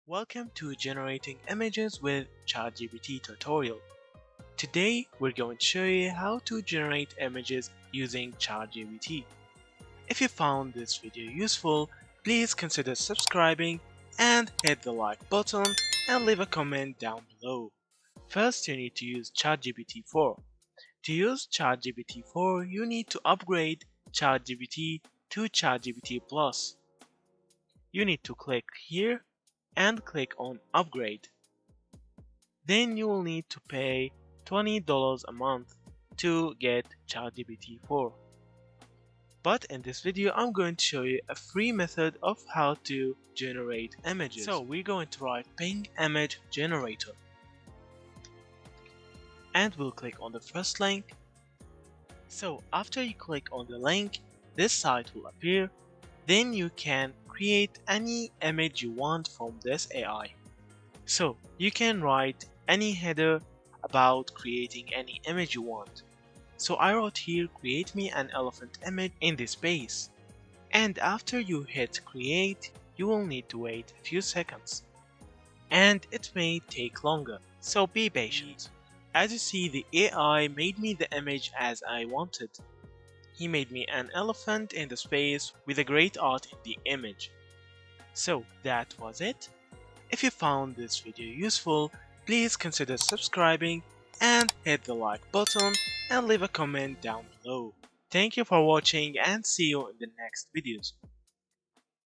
Welcome to Generating Images with ChatGPT tutorial. Today we're going to show you how to generate images using ChatGPT. If you found this video useful, please consider subscribing and hit the like button and leave a comment down below. First, you need to use ChatGPT 4. To use ChatGPT 4, you need to upgrade ChatGPT to ChatGPT Plus. You need to click here and click on Upgrade. Then you will need to pay $20 a month to get ChatGPT 4. But in this video I'm going to show you a free method of how to generate images. So we're going to write Bing image generator and we'll click on the first link. So after you click on the link, this site will appear. Then you can create any image you want from this AI. So you can write any header about creating any image you want. So I wrote here, create me an elephant image in this space. And after you hit create, you will need to wait a few seconds. And it may take longer, so be patient. As you see, the AI made me the image as I wanted. He made me an elephant in the space with a great art in the image. So that was it. If you found this video useful, please consider subscribing and hit the like button and leave a comment down below. Thank you for watching and see you in the next videos.